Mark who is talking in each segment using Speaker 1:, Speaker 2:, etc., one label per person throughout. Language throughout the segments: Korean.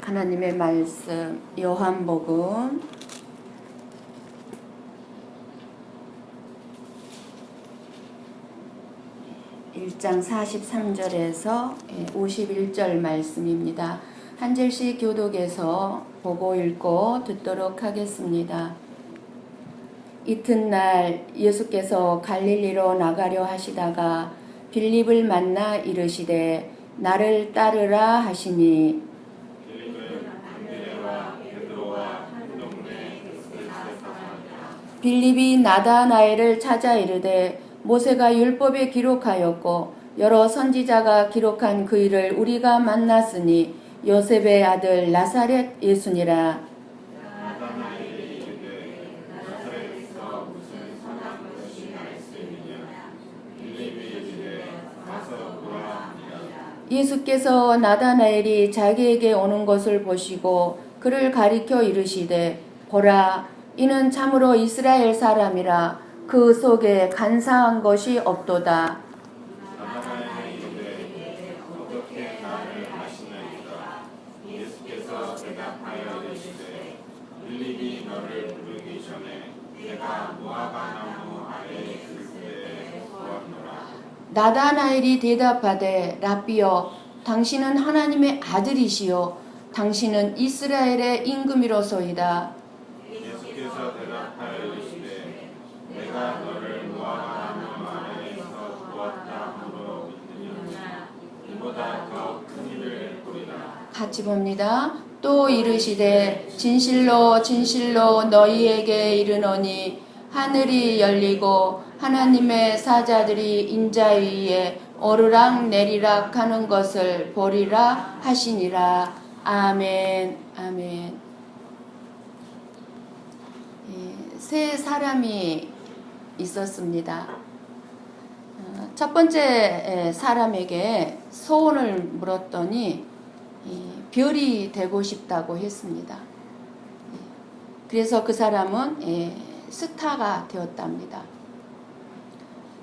Speaker 1: 하나님의 말씀 요한복음 1장 43절에서 51절 말씀입니다. 한 절씩 교독해서 보고 읽고 듣도록 하겠습니다. 이튿날 예수께서 갈릴리로 나가려 하시다가 빌립을 만나 이르시되 나를 따르라 하시니 빌립이 나다나엘을 찾아 이르되 모세가 율법에 기록하였고 여러 선지자가 기록한 그 일을 우리가 만났으니 요셉의 아들 나사렛 예수니라. 예수께서 나다나엘이 자기에게 오는 것을 보시고 그를 가리켜 이르시되 보라 이는 참으로 이스라엘 사람이라 그 속에 간사한 것이 없도다.
Speaker 2: 나다나엘이 이르되 어떻게 나를 아시나이까? 예수께서 대답하여 이르시되 빌립이 너를 부르기 전에 내가 무화과 나무 아래에 있을 때에 보았노라.
Speaker 1: 나다나엘이 대답하되 라비여 당신은 하나님의 아들이시요 당신은 이스라엘의 임금이로소이다.
Speaker 2: 예수께서 대답하여 이르시되 내가 너를 무화과 나무 아래에서 보았다 함으로 믿느냐? 이보다 더 큰 일을 보리라.
Speaker 1: 같이 봅니다. 또 이르시되 진실로 진실로 너희에게 이르노니 하늘이 열리고 하나님의 사자들이 인자 위에 오르락 내리락 하는 것을 보리라 하시니라. 아멘. 아멘. 세 사람이 있었습니다. 첫 번째 사람에게 소원을 물었더니 별이 되고 싶다고 했습니다. 그래서 그 사람은 스타가 되었답니다.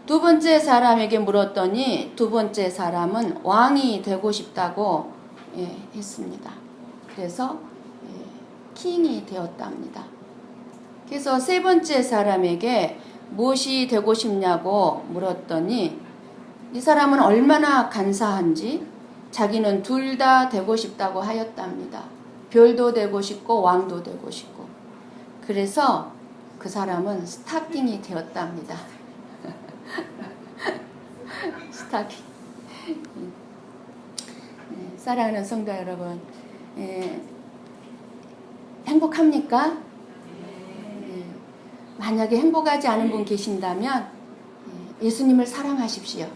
Speaker 1: 두 번째 사람에게 물었더니 두 번째 사람은 왕이 되고 싶다고 했습니다. 그래서 킹이 되었답니다. 그래서 세 번째 사람에게 무엇이 되고 싶냐고 물었더니 이 사람은 얼마나 간사한지 자기는 둘 다 되고 싶다고 하였답니다. 별도 되고 싶고 왕도 되고 싶고. 그래서 그 사람은 스타킹이 되었답니다. 스타킹. 사랑하는 성도 여러분, 행복합니까? 만약에 행복하지 않은 분 계신다면 예수님을 사랑하십시오.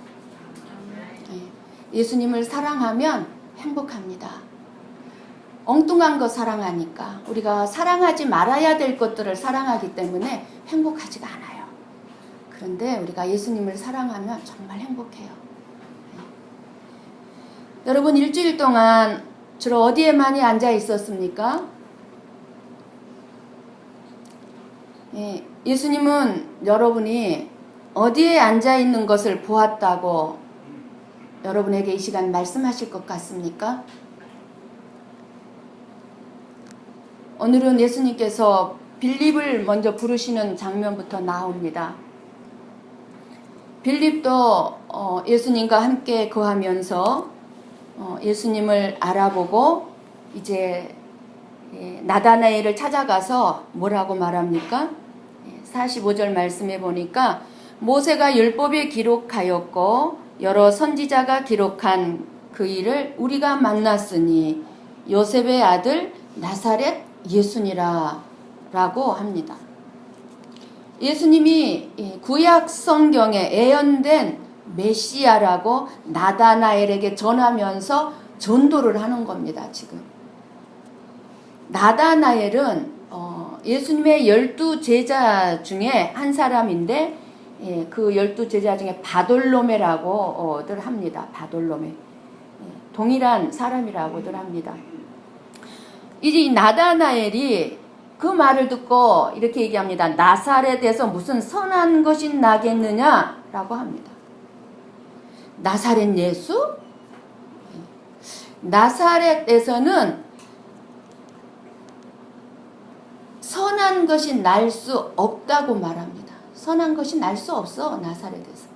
Speaker 1: 예수님을 사랑하면 행복합니다. 엉뚱한 거 사랑하니까 우리가 사랑하지 말아야 될 것들을 사랑하기 때문에 행복하지가 않아요. 그런데 우리가 예수님을 사랑하면 정말 행복해요. 여러분 일주일 동안 주로 어디에 많이 앉아 있었습니까? 예수님은 여러분이 어디에 앉아 있는 것을 보았다고 여러분에게 이 시간 말씀하실 것 같습니까? 오늘은 예수님께서 빌립을 먼저 부르시는 장면부터 나옵니다. 빌립도 예수님과 함께 거하면서 예수님을 알아보고 이제 나다나엘을 찾아가서 뭐라고 말합니까? 45절 말씀해 보니까 모세가 율법에 기록하였고 여러 선지자가 기록한 그 일을 우리가 만났으니 요셉의 아들 나사렛 예수니라 라고 합니다. 예수님이 구약 성경에 예언된 메시아라고 나다나엘에게 전하면서 전도를 하는 겁니다. 지금 나다나엘은 예수님의 12제자 중에 한 사람인데 그 12제자 중에 바돌로메라고들 합니다. 바돌로메. 동일한 사람이라고들 합니다. 이 나다나엘이 그 말을 듣고 이렇게 얘기합니다. 나사렛에서 무슨 선한 것이 나겠느냐라고 합니다. 나사렛 예수? 나사렛에서는 선한 것이 날 수 없다고 말합니다. 선한 것이 날 수 없어, 나사렛에서.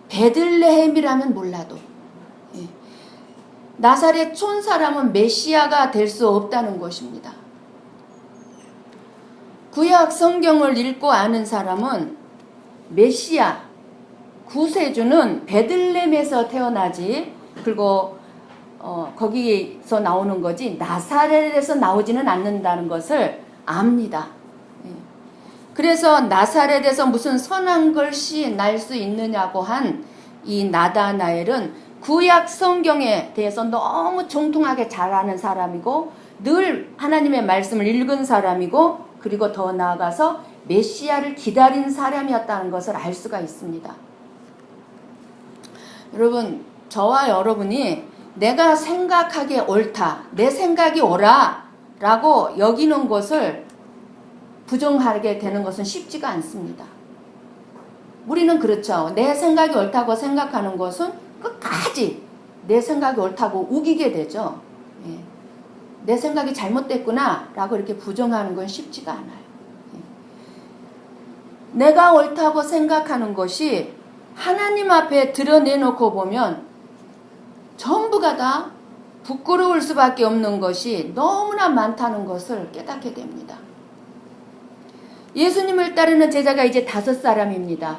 Speaker 1: 베들레헴이라면 몰라도 나사렛 촌 사람은 메시아가 될 수 없다는 것입니다. 구약 성경을 읽고 아는 사람은 메시아, 구세주는 베들레헴에서 태어나지, 그리고 거기서 나오는 거지 나사렛에서 나오지는 않는다는 것을 압니다. 그래서 나사렛에서 무슨 선한 것이 날 수 있느냐고 한 이 나다나엘은 구약 성경에 대해서 너무 정통하게 잘 아는 사람이고 늘 하나님의 말씀을 읽은 사람이고 그리고 더 나아가서 메시아를 기다린 사람이었다는 것을 알 수가 있습니다. 여러분, 저와 여러분이 내가 생각하기에 옳다, 내 생각이 옳아 라고 여기는 것을 부정하게 되는 것은 쉽지가 않습니다. 우리는 그렇죠. 내 생각이 옳다고 생각하는 것은 끝까지 내 생각이 옳다고 우기게 되죠. 내 생각이 잘못됐구나 라고 이렇게 부정하는 건 쉽지가 않아요. 내가 옳다고 생각하는 것이 하나님 앞에 드러내놓고 보면 전부가 다 부끄러울 수밖에 없는 것이 너무나 많다는 것을 깨닫게 됩니다. 예수님을 따르는 제자가 이제 5사람입니다.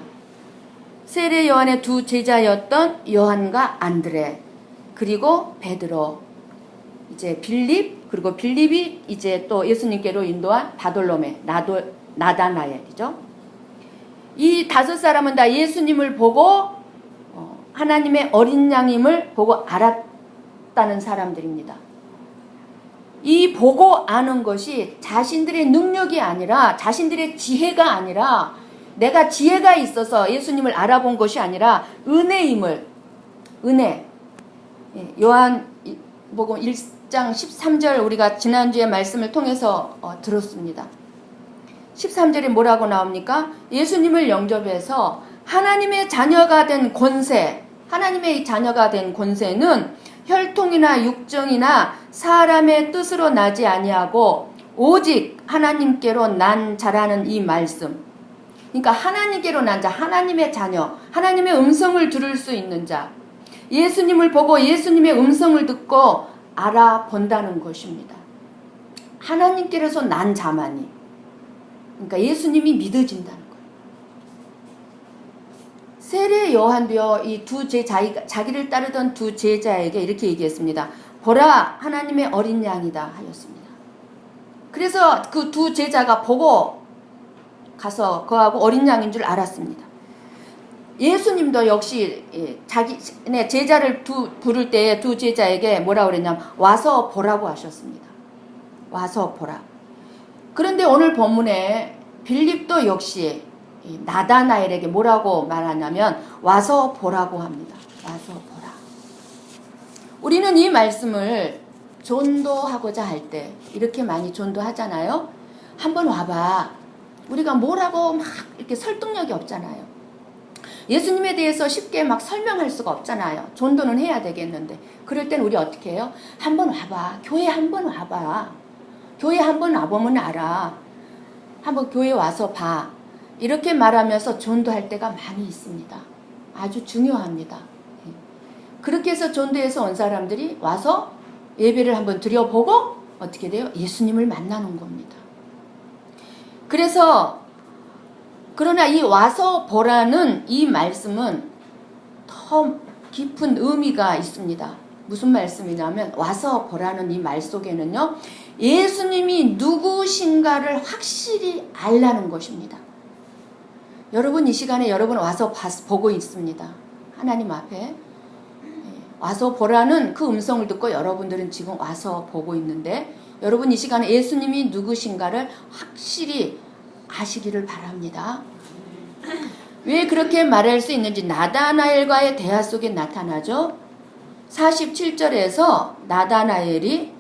Speaker 1: 세례 요한의 2 제자였던 요한과 안드레, 그리고 베드로, 이제 빌립, 그리고 빌립이 이제 또 예수님께로 인도한 바돌로메, 나다나엘이죠. 이 5사람은 다 예수님을 보고 하나님의 어린 양임을 보고 알았다는 사람들입니다. 이 보고 아는 것이 자신들의 능력이 아니라, 자신들의 지혜가 아니라, 내가 지혜가 있어서 예수님을 알아본 것이 아니라 은혜임을, 은혜. 요한복음 1장 13절 우리가 지난주에 말씀을 통해서 들었습니다. 13절에 뭐라고 나옵니까? 예수님을 영접해서 하나님의 자녀가 된 권세, 하나님의 자녀가 된 권세는 혈통이나 육정이나 사람의 뜻으로 나지 아니하고 오직 하나님께로 난 자라는 이 말씀. 그러니까 하나님께로 난 자, 하나님의 자녀, 하나님의 음성을 들을 수 있는 자, 예수님을 보고 예수님의 음성을 듣고 알아본다는 것입니다. 하나님께로서 난 자만이, 그러니까 예수님이 믿어진다는 거예요. 세례 요한도요, 이 자기를 따르던 2 제자에게 이렇게 얘기했습니다. 보라, 하나님의 어린 양이다 하였습니다. 그래서 그 2 제자가 보고 가서 그하고 어린 양인 줄 알았습니다. 예수님도 역시 자기네 제자를 부를 때 2 제자에게 뭐라고 그랬냐면 와서 보라고 하셨습니다. 와서 보라. 그런데 오늘 본문에 빌립도 역시 나다나엘에게 뭐라고 말하냐면 와서 보라고 합니다. 와서 보라. 우리는 이 말씀을 전도하고자 할 때 이렇게 많이 전도하잖아요. 한번 와봐. 우리가 뭐라고 막 이렇게 설득력이 없잖아요. 예수님에 대해서 쉽게 막 설명할 수가 없잖아요. 전도는 해야 되겠는데. 그럴 땐 우리 어떻게 해요? 한번 와봐. 교회 한번 와봐. 교회 한번 와보면 알아. 한번 교회 와서 봐. 이렇게 말하면서 전도할 때가 많이 있습니다. 아주 중요합니다. 그렇게 해서 전도해서 온 사람들이 와서 예배를 한번 드려보고 어떻게 돼요? 예수님을 만나는 겁니다. 그래서 그러나 이 와서 보라는 이 말씀은 더 깊은 의미가 있습니다. 무슨 말씀이냐면 와서 보라는 이 말 속에는요, 예수님이 누구신가를 확실히 알라는 것입니다. 여러분 이 시간에 여러분 와서 보고 있습니다. 하나님 앞에 와서 보라는 그 음성을 듣고 여러분들은 지금 와서 보고 있는데, 여러분 이 시간에 예수님이 누구신가를 확실히 아시기를 바랍니다. 왜 그렇게 말할 수 있는지 나다나엘과의 대화 속에 나타나죠. 47절에서 나다나엘이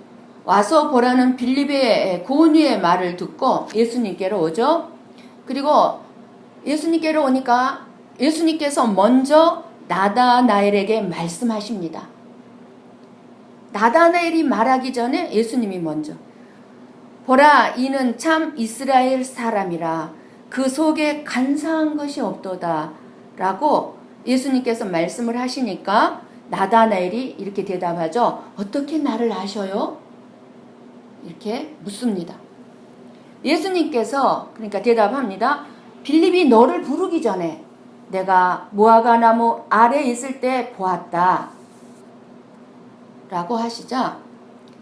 Speaker 1: 와서 보라는 빌립의 고은유의 말을 듣고 예수님께로 오죠. 그리고 예수님께로 오니까 예수님께서 먼저 나다나엘에게 말씀하십니다. 나다나엘이 말하기 전에 예수님이 먼저 보라, 이는 참 이스라엘 사람이라 그 속에 간사한 것이 없도다 라고 예수님께서 말씀을 하시니까 나다나엘이 이렇게 대답하죠. 어떻게 나를 아셔요? 이렇게 묻습니다. 예수님께서 그러니까 대답합니다. 빌립이 너를 부르기 전에 내가 무화과 나무 아래에 있을 때 보았다 라고 하시자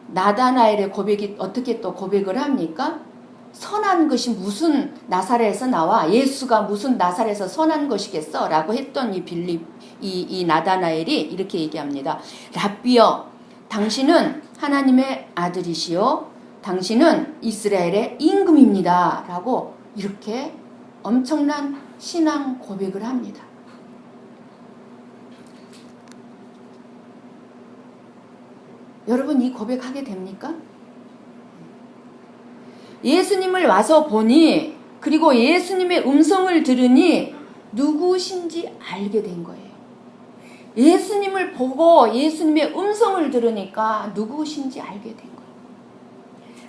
Speaker 1: 나다나엘의 고백이 어떻게 또 고백을 합니까? 선한 것이 무슨 나사렛에서 나와? 예수가 무슨 나사렛에서 선한 것이겠어? 라고 했던 이 빌립, 이 나다나엘이 이렇게 얘기합니다. 랍비여, 당신은 하나님의 아들이시요 당신은 이스라엘의 임금입니다 라고 이렇게 엄청난 신앙 고백을 합니다. 여러분 이 고백하게 됩니까? 예수님을 와서 보니 그리고 예수님의 음성을 들으니 누구신지 알게 된 거예요. 예수님을 보고 예수님의 음성을 들으니까 누구신지 알게 된 거예요.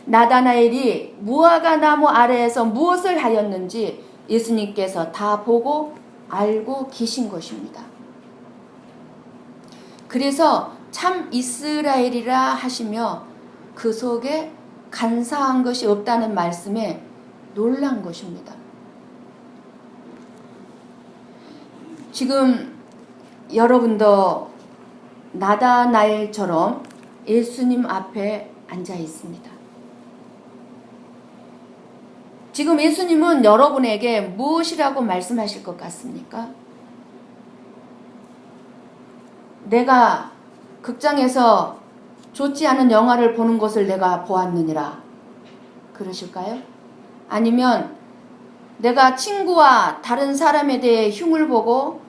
Speaker 1: 나다나엘이 무화과 나무 아래에서 무엇을 하였는지 예수님께서 다 보고 알고 계신 것입니다. 그래서 참 이스라엘이라 하시며 그 속에 간사한 것이 없다는 말씀에 놀란 것입니다. 지금 여러분도 나다나엘처럼 예수님 앞에 앉아 있습니다. 지금 예수님은 여러분에게 무엇이라고 말씀하실 것 같습니까? 내가 극장에서 좋지 않은 영화를 보는 것을 내가 보았느니라. 그러실까요? 아니면 내가 친구와 다른 사람에 대해 흉을 보고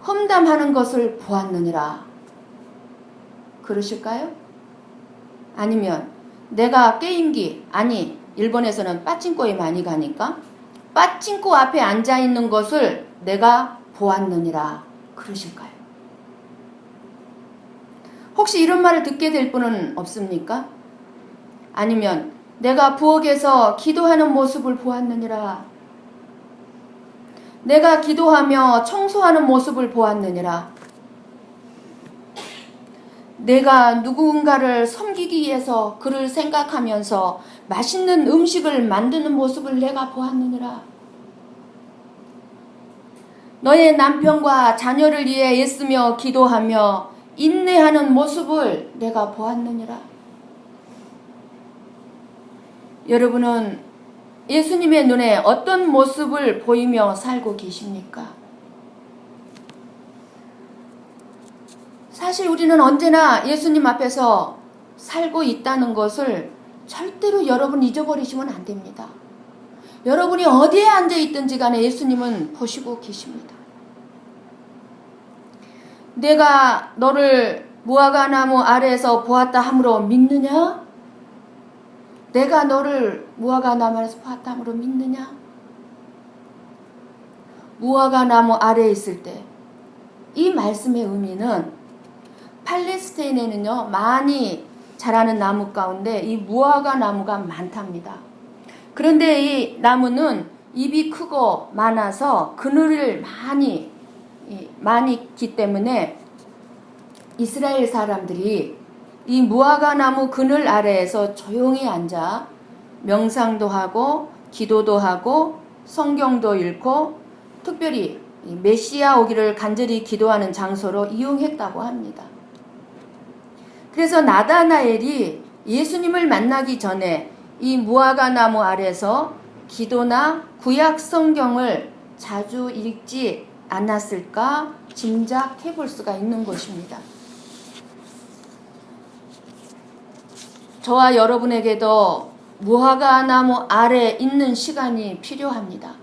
Speaker 1: 험담하는 것을 보았느니라. 그러실까요? 아니면 내가 게임기, 아니 일본에서는 빠찡코에 많이 가니까 빠찡코 앞에 앉아있는 것을 내가 보았느니라. 그러실까요? 혹시 이런 말을 듣게 될 분은 없습니까? 아니면 내가 부엌에서 기도하는 모습을 보았느니라. 내가 기도하며 청소하는 모습을 보았느니라. 내가 누군가를 섬기기 위해서 그를 생각하면서 맛있는 음식을 만드는 모습을 내가 보았느니라. 너의 남편과 자녀를 위해 애쓰며 기도하며 인내하는 모습을 내가 보았느니라. 여러분은 예수님의 눈에 어떤 모습을 보이며 살고 계십니까? 사실 우리는 언제나 예수님 앞에서 살고 있다는 것을 절대로 여러분 잊어버리시면 안 됩니다. 여러분이 어디에 앉아있든지 간에 예수님은 보시고 계십니다. 내가 너를 무화과 나무 아래에서 보았다 함으로 믿느냐? 내가 너를 무화과 나무 아래에서 보았다 함으로 믿느냐? 무화과 나무 아래에 있을 때 이 말씀의 의미는 팔레스타인에는요 많이 자라는 나무 가운데 이 무화과 나무가 많답니다. 그런데 이 나무는 잎이 크고 많아서 그늘을 많이 있기 때문에 이스라엘 사람들이 이 무화과 나무 그늘 아래에서 조용히 앉아 명상도 하고 기도도 하고 성경도 읽고 특별히 메시아 오기를 간절히 기도하는 장소로 이용했다고 합니다. 그래서 나다나엘이 예수님을 만나기 전에 이 무화과 나무 아래서 기도나 구약 성경을 자주 읽지 않았을까 짐작해 볼 수가 있는 것입니다. 저와 여러분에게도 무화과 나무 아래 있는 시간이 필요합니다.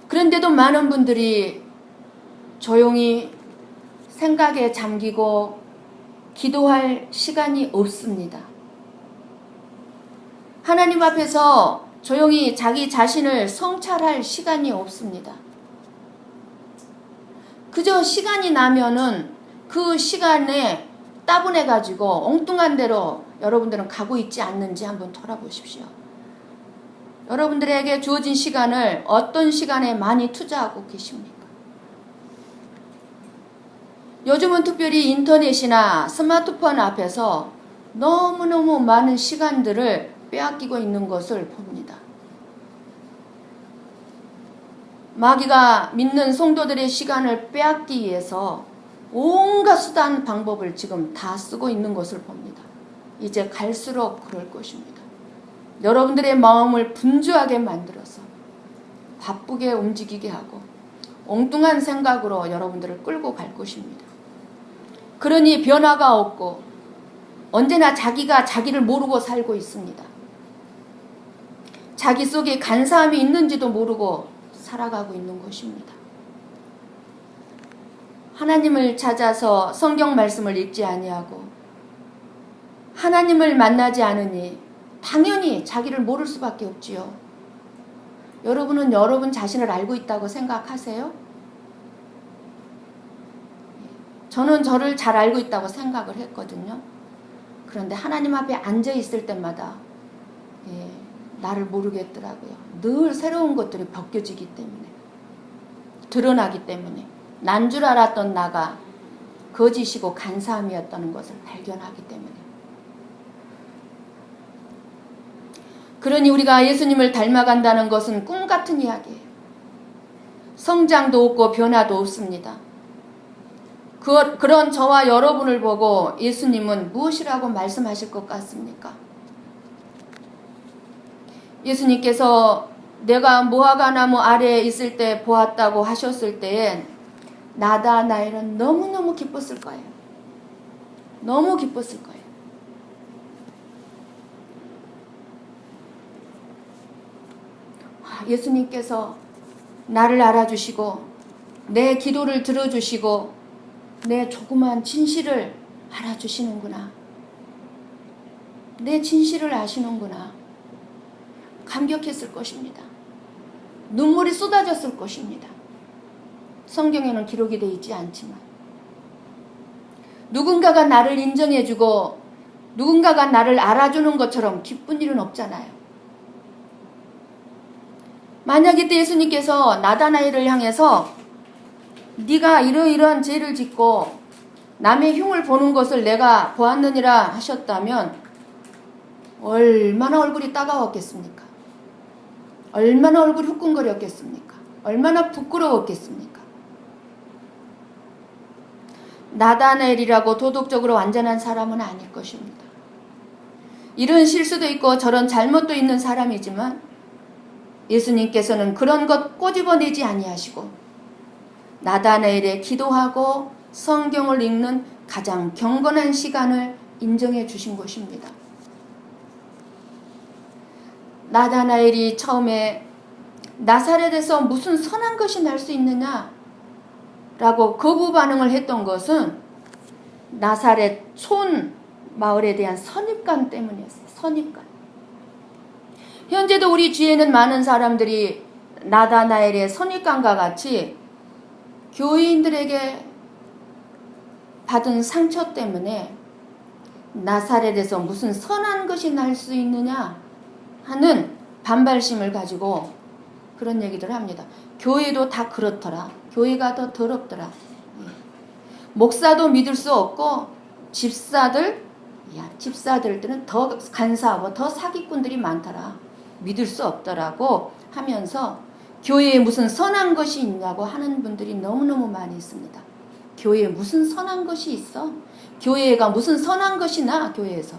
Speaker 1: 그런데도 많은 분들이 조용히 생각에 잠기고 기도할 시간이 없습니다. 하나님 앞에서 조용히 자기 자신을 성찰할 시간이 없습니다. 그저 시간이 나면은 그 시간에 따분해가지고 엉뚱한 대로 여러분들은 가고 있지 않는지 한번 돌아보십시오. 여러분들에게 주어진 시간을 어떤 시간에 많이 투자하고 계십니까? 요즘은 특별히 인터넷이나 스마트폰 앞에서 너무너무 많은 시간들을 빼앗기고 있는 것을 봅니다. 마귀가 믿는 성도들의 시간을 빼앗기 위해서 온갖 수단 방법을 지금 다 쓰고 있는 것을 봅니다. 이제 갈수록 그럴 것입니다. 여러분들의 마음을 분주하게 만들어서 바쁘게 움직이게 하고 엉뚱한 생각으로 여러분들을 끌고 갈 것입니다. 그러니 변화가 없고 언제나 자기가 자기를 모르고 살고 있습니다. 자기 속에 간사함이 있는지도 모르고 살아가고 있는 것입니다. 하나님을 찾아서 성경 말씀을 읽지 아니하고 하나님을 만나지 않으니 당연히 자기를 모를 수밖에 없지요. 여러분은 여러분 자신을 알고 있다고 생각하세요? 저는 저를 잘 알고 있다고 생각을 했거든요. 그런데 하나님 앞에 앉아 있을 때마다 나를 모르겠더라고요. 늘 새로운 것들이 벗겨지기 때문에, 드러나기 때문에 난 줄 알았던 나가 거짓이고 간사함이었다는 것을 발견하기 때문에. 그러니 우리가 예수님을 닮아간다는 것은 꿈 같은 이야기예요. 성장도 없고 변화도 없습니다. 그런 저와 여러분을 보고 예수님은 무엇이라고 말씀하실 것 같습니까? 예수님께서 내가 무화과 나무 아래에 있을 때 보았다고 하셨을 때엔 나다나엘은 너무너무 기뻤을 거예요. 너무 기뻤을 거예요. 예수님께서 나를 알아주시고 내 기도를 들어주시고 내 조그만 진실을 알아주시는구나. 내 진실을 아시는구나. 감격했을 것입니다. 눈물이 쏟아졌을 것입니다. 성경에는 기록이 되어 있지 않지만 누군가가 나를 인정해주고 누군가가 나를 알아주는 것처럼 기쁜 일은 없잖아요. 만약 이때 예수님께서 나다나엘을 향해서 네가 이러이러한 죄를 짓고 남의 흉을 보는 것을 내가 보았느니라 하셨다면 얼마나 얼굴이 따가웠겠습니까? 얼마나 얼굴이 후끈거렸겠습니까? 얼마나 부끄러웠겠습니까? 나다나엘이라고 도덕적으로 완전한 사람은 아닐 것입니다. 이런 실수도 있고 저런 잘못도 있는 사람이지만 예수님께서는 그런 것 꼬집어내지 아니하시고 나다나엘의 기도하고 성경을 읽는 가장 경건한 시간을 인정해 주신 것입니다. 나다나엘이 처음에 나사렛에서 무슨 선한 것이 날 수 있느냐 라고 거부 반응을 했던 것은 나사렛 촌 마을에 대한 선입관 때문이었어요. 선입관. 현재도 우리 주위에는 많은 사람들이 나다나엘의 선입관과 같이 교인들에게 받은 상처 때문에 나사렛에서 무슨 선한 것이 날 수 있느냐 하는 반발심을 가지고 그런 얘기들 합니다. 교회도 다 그렇더라. 교회가 더 더럽더라. 목사도 믿을 수 없고 집사들들은 더 간사하고 더 사기꾼들이 많더라. 믿을 수 없더라고 하면서 교회에 무슨 선한 것이 있냐고 하는 분들이 너무너무 많이 있습니다. 교회에 무슨 선한 것이 있어? 교회가 무슨 선한 것이 나? 교회에서.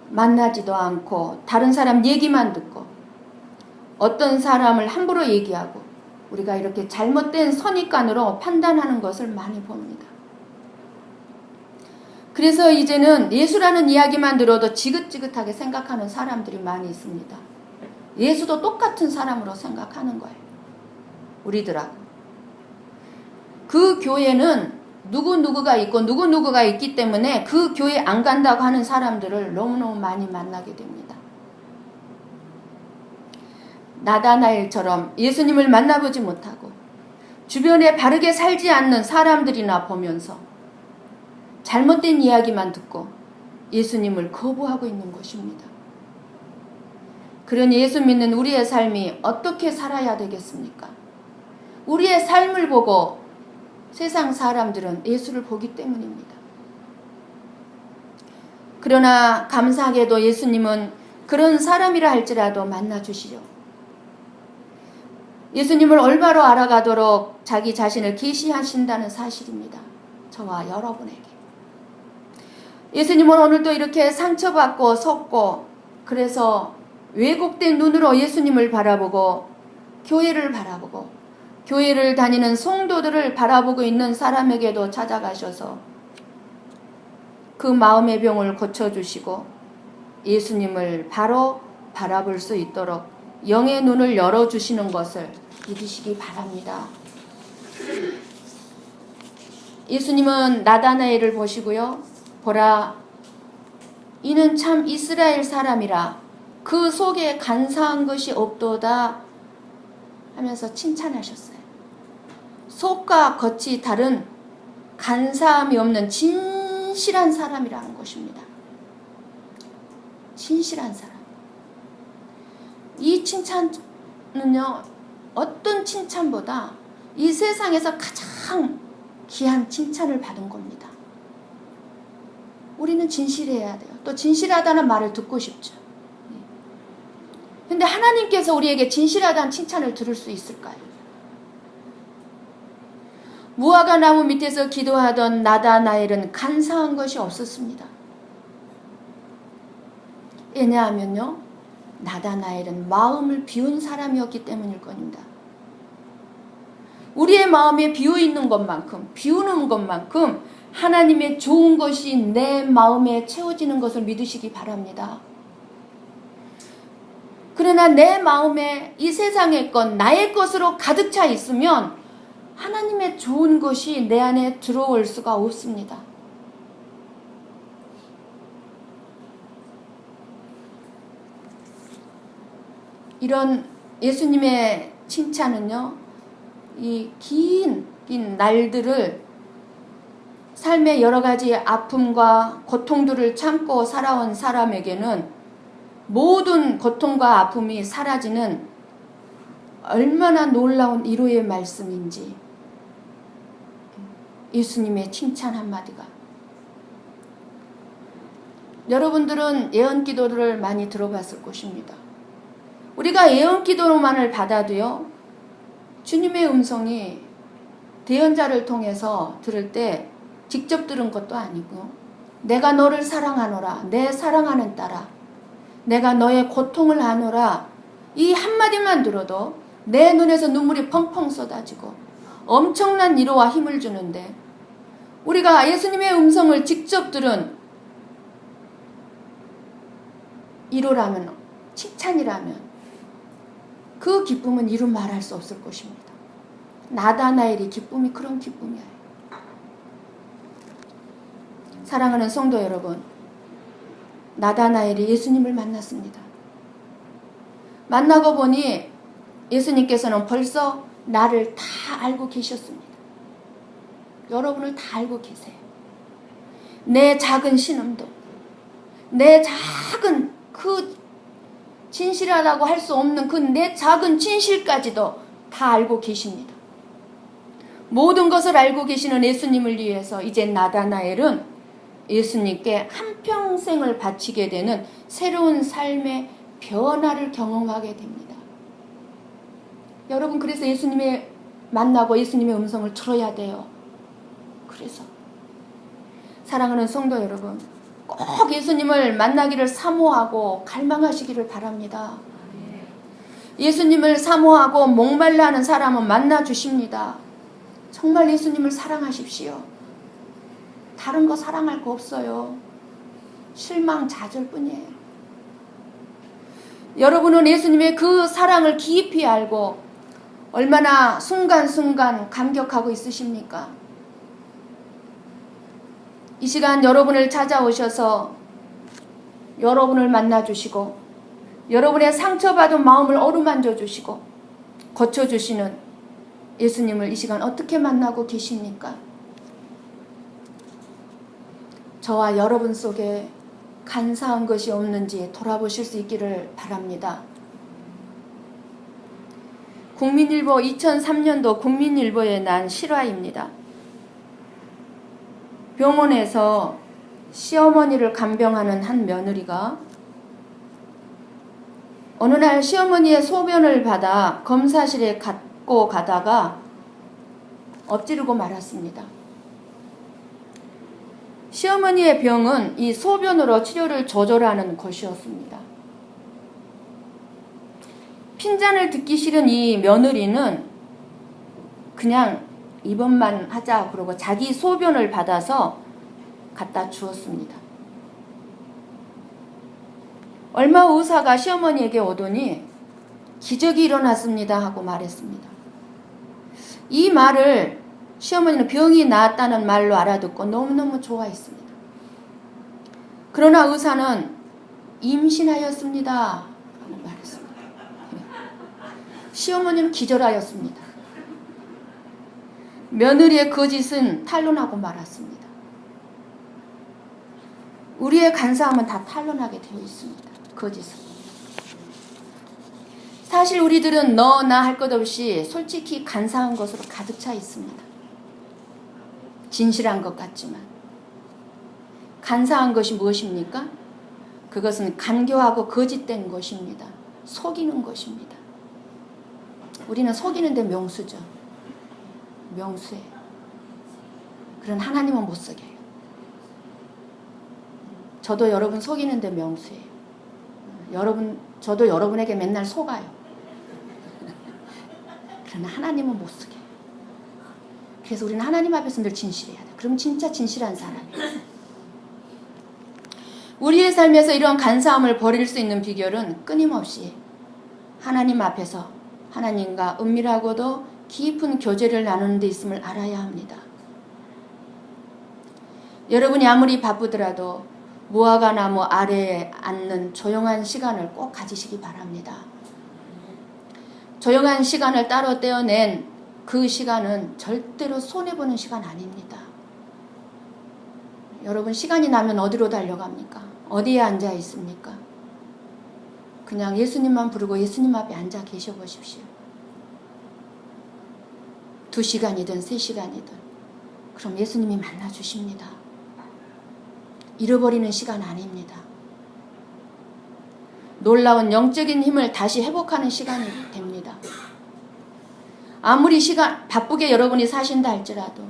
Speaker 1: 만나지도 않고 다른 사람 얘기만 듣고 어떤 사람을 함부로 얘기하고 우리가 이렇게 잘못된 선입관으로 판단하는 것을 많이 봅니다. 그래서 이제는 예수라는 이야기만 들어도 지긋지긋하게 생각하는 사람들이 많이 있습니다. 예수도 똑같은 사람으로 생각하는 거예요. 우리들하고. 그 교회는 누구누구가 있고 누구누구가 있기 때문에 그 교회 안 간다고 하는 사람들을 너무너무 많이 만나게 됩니다. 나다나엘처럼 예수님을 만나보지 못하고 주변에 바르게 살지 않는 사람들이나 보면서 잘못된 이야기만 듣고 예수님을 거부하고 있는 것입니다. 그런 예수 믿는 우리의 삶이 어떻게 살아야 되겠습니까? 우리의 삶을 보고 세상 사람들은 예수를 보기 때문입니다. 그러나 감사하게도 예수님은 그런 사람이라 할지라도 만나주시죠. 예수님을 올바로 알아가도록 자기 자신을 계시하신다는 사실입니다. 저와 여러분에게. 예수님은 오늘도 이렇게 상처받고 속고 그래서 왜곡된 눈으로 예수님을 바라보고 교회를 바라보고 교회를 다니는 성도들을 바라보고 있는 사람에게도 찾아가셔서 그 마음의 병을 고쳐주시고 예수님을 바로 바라볼 수 있도록 영의 눈을 열어주시는 것을 믿으시기 바랍니다. 예수님은 나다나엘을 보시고요. 보라, 이는 참 이스라엘 사람이라 그 속에 간사한 것이 없도다 하면서 칭찬하셨어요. 속과 겉이 다른 간사함이 없는 진실한 사람이라는 것입니다. 진실한 사람. 이 칭찬은요, 어떤 칭찬보다 이 세상에서 가장 귀한 칭찬을 받은 겁니다. 우리는 진실해야 돼요. 또 진실하다는 말을 듣고 싶죠. 근데 하나님께서 우리에게 진실하다는 칭찬을 들을 수 있을까요? 무화과 나무 밑에서 기도하던 나다나엘은 간사한 것이 없었습니다. 왜냐하면요, 나다나엘은 마음을 비운 사람이었기 때문일 겁니다. 우리의 마음에 비어있는 것만큼, 비우는 것만큼 하나님의 좋은 것이 내 마음에 채워지는 것을 믿으시기 바랍니다. 그러나 내 마음에 이 세상의 것, 나의 것으로 가득 차 있으면 하나님의 좋은 것이 내 안에 들어올 수가 없습니다. 이런 예수님의 칭찬은요, 이 긴 날들을 삶의 여러 가지 아픔과 고통들을 참고 살아온 사람에게는 모든 고통과 아픔이 사라지는 얼마나 놀라운 위로의 말씀인지 예수님의 칭찬 한마디가. 여러분들은 예언 기도를 많이 들어봤을 것입니다. 우리가 예언 기도로만을 받아도요, 주님의 음성이 대언자를 통해서 들을 때 직접 들은 것도 아니고, 내가 너를 사랑하노라, 내 사랑하는 딸아, 내가 너의 고통을 아노라, 이 한마디만 들어도 내 눈에서 눈물이 펑펑 쏟아지고 엄청난 위로와 힘을 주는데, 우리가 예수님의 음성을 직접 들은 위로라면, 칭찬이라면 그 기쁨은 이루 말할 수 없을 것입니다. 나다나엘의 기쁨이 그런 기쁨이에요. 사랑하는 성도 여러분, 나다나엘이 예수님을 만났습니다. 만나고 보니 예수님께서는 벌써 나를 다 알고 계셨습니다. 여러분을 다 알고 계세요. 내 작은 신음도, 내 작은 그 진실하다고 할 수 없는 그 내 작은 진실까지도 다 알고 계십니다. 모든 것을 알고 계시는 예수님을 위해서 이제 나다나엘은 예수님께 한평생을 바치게 되는 새로운 삶의 변화를 경험하게 됩니다. 여러분, 그래서 예수님의 만나고 예수님의 음성을 들어야 돼요. 그래서 사랑하는 성도 여러분, 꼭 예수님을 만나기를 사모하고 갈망하시기를 바랍니다. 예수님을 사모하고 목말라 하는 사람은 만나 주십니다. 정말 예수님을 사랑하십시오. 다른 거 사랑할 거 없어요. 실망, 좌절뿐이에요. 여러분은 예수님의 그 사랑을 깊이 알고 얼마나 순간순간 감격하고 있으십니까? 이 시간 여러분을 찾아오셔서 여러분을 만나주시고 여러분의 상처받은 마음을 어루만져 주시고 고쳐주시는 예수님을 이 시간 어떻게 만나고 계십니까? 저와 여러분 속에 간사한 것이 없는지 돌아보실 수 있기를 바랍니다. 국민일보 2003년도 국민일보에 난 실화입니다. 병원에서 시어머니를 간병하는 한 며느리가 어느 날 시어머니의 소변을 받아 검사실에 갖고 가다가 엎지르고 말았습니다. 시어머니의 병은 이 소변으로 치료를 조절하는 것이었습니다. 핀잔을 듣기 싫은 이 며느리는 그냥 입원만 하자 그러고 자기 소변을 받아서 갖다 주었습니다. 얼마 후 의사가 시어머니에게 오더니 기적이 일어났습니다 하고 말했습니다. 이 말을 시어머니는 병이 나았다는 말로 알아듣고 너무너무 좋아했습니다. 그러나 의사는 임신하였습니다 라고 말했습니다. 시어머니는 기절하였습니다. 며느리의 거짓은 탄로나고 말았습니다. 우리의 간사함은 다 탄로나게 되어 있습니다. 거짓은. 사실 우리들은 너 나 할 것 없이 솔직히 간사한 것으로 가득 차 있습니다. 진실한 것 같지만 간사한 것이 무엇입니까? 그것은 간교하고 거짓된 것입니다. 속이는 것입니다. 우리는 속이는데 명수죠. 명수예요. 그런 하나님은 못 속여요. 저도 여러분 속이는데 명수예요. 저도 여러분에게 맨날 속아요. 그러나 하나님은 못 속여요. 그래서 우리는 하나님 앞에서 늘 진실해야 돼요. 그럼 진짜 진실한 사람이에요. 우리의 삶에서 이런 간사함을 버릴 수 있는 비결은 끊임없이 하나님 앞에서 하나님과 은밀하고도 깊은 교제를 나누는 데 있음을 알아야 합니다. 여러분이 아무리 바쁘더라도 무화과 나무 아래에 앉는 조용한 시간을 꼭 가지시기 바랍니다. 조용한 시간을 따로 떼어낸 그 시간은 절대로 손해보는 시간 아닙니다. 여러분 시간이 나면 어디로 달려갑니까? 어디에 앉아 있습니까? 그냥 예수님만 부르고 예수님 앞에 앉아 계셔 보십시오. 2시간이든 3시간이든 그럼 예수님이 만나 주십니다. 잃어버리는 시간 아닙니다. 놀라운 영적인 힘을 다시 회복하는 시간이 됩니다. 아무리 바쁘게 여러분이 사신다 할지라도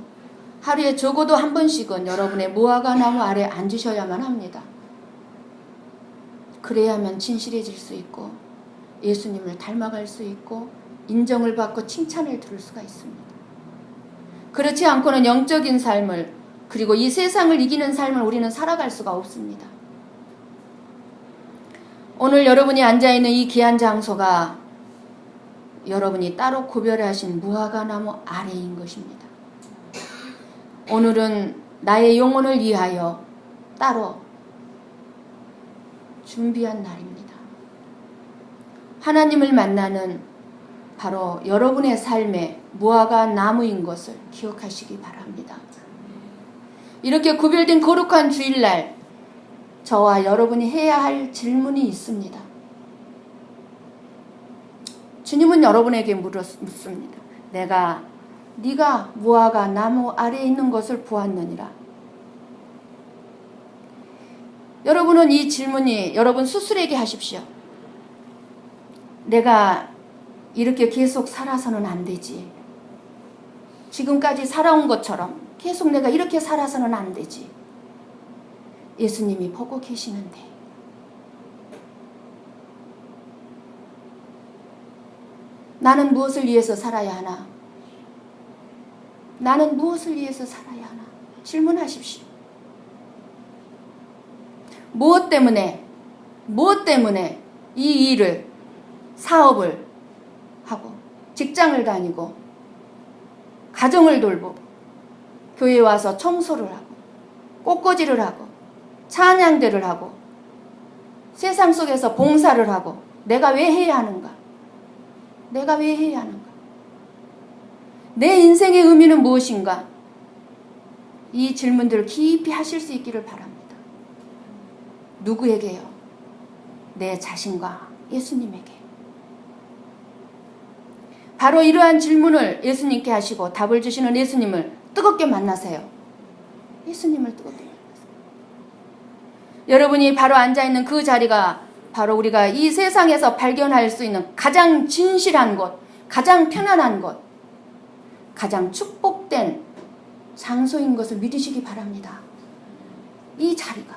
Speaker 1: 하루에 적어도 한 번씩은 여러분의 무화과 나무 아래 앉으셔야만 합니다. 그래야만 진실해질 수 있고 예수님을 닮아갈 수 있고 인정을 받고 칭찬을 들을 수가 있습니다. 그렇지 않고는 영적인 삶을 그리고 이 세상을 이기는 삶을 우리는 살아갈 수가 없습니다. 오늘 여러분이 앉아있는 이 귀한 장소가 여러분이 따로 구별하신 무화과 나무 아래인 것입니다. 오늘은 나의 영혼을 위하여 따로 준비한 날입니다. 하나님을 만나는 바로 여러분의 삶의 무화과 나무인 것을 기억하시기 바랍니다. 이렇게 구별된 거룩한 주일날 저와 여러분이 해야 할 질문이 있습니다. 주님은 여러분에게 묻습니다. 네가 무화과 나무 아래에 있는 것을 보았느니라. 여러분은 이 질문이 여러분 스스로에게 하십시오. 내가 이렇게 계속 살아서는 안 되지. 지금까지 살아온 것처럼 계속 내가 이렇게 살아서는 안 되지. 예수님이 보고 계시는데 나는 무엇을 위해서 살아야 하나? 나는 무엇을 위해서 살아야 하나? 질문하십시오. 무엇 때문에 이 일을, 사업을 하고 직장을 다니고 가정을 돌보고 교회에 와서 청소를 하고 꽃꽂이를 하고 찬양대를 하고 세상 속에서 봉사를 하고 내가 왜 해야 하는가? 내가 왜 해야 하는가? 내 인생의 의미는 무엇인가? 이 질문들을 깊이 하실 수 있기를 바랍니다. 누구에게요? 내 자신과 예수님에게. 바로 이러한 질문을 예수님께 하시고 답을 주시는 예수님을 뜨겁게 만나세요. 예수님을 뜨겁게 만나세요. 여러분이 바로 앉아있는 그 자리가 바로 우리가 이 세상에서 발견할 수 있는 가장 진실한 곳, 가장 편안한 곳, 가장 축복된 장소인 것을 믿으시기 바랍니다. 이 자리가.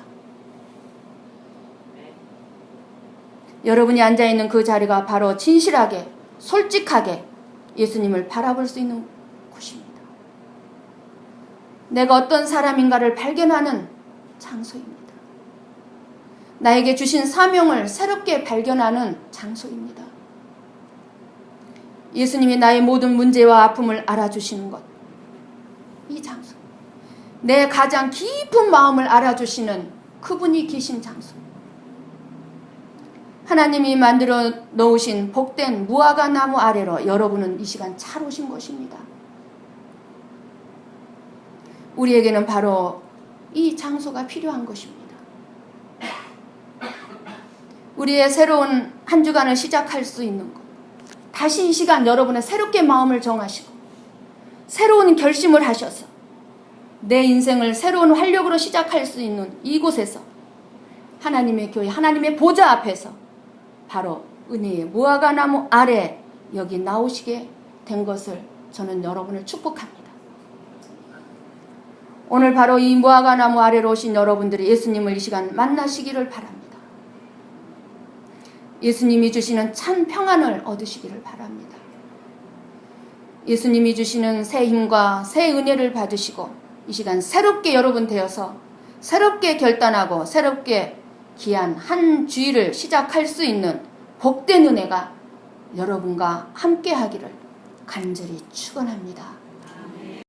Speaker 1: 여러분이 앉아있는 그 자리가 바로 진실하게, 솔직하게 예수님을 바라볼 수 있는 곳입니다. 내가 어떤 사람인가를 발견하는 장소입니다. 나에게 주신 사명을 새롭게 발견하는 장소입니다. 예수님이 나의 모든 문제와 아픔을 알아주시는 것, 이 장소. 내 가장 깊은 마음을 알아주시는 그분이 계신 장소. 하나님이 만들어 놓으신 복된 무화과 나무 아래로 여러분은 이 시간 잘 오신 것입니다. 우리에게는 바로 이 장소가 필요한 것입니다. 우리의 새로운 한 주간을 시작할 수 있는 것. 다시 이 시간 여러분의 새롭게 마음을 정하시고 새로운 결심을 하셔서 내 인생을 새로운 활력으로 시작할 수 있는 이곳에서 하나님의 교회, 하나님의 보좌 앞에서 바로 은혜의 무화과 나무 아래 여기 나오시게 된 것을 저는 여러분을 축복합니다. 오늘 바로 이 무화과 나무 아래로 오신 여러분들이 예수님을 이 시간 만나시기를 바랍니다. 예수님이 주시는 참 평안을 얻으시기를 바랍니다. 예수님이 주시는 새 힘과 새 은혜를 받으시고 이 시간 새롭게 여러분 되어서 새롭게 결단하고 새롭게 귀한 한 주일을 시작할 수 있는 복된 은혜가 여러분과 함께 하기를 간절히 축원합니다.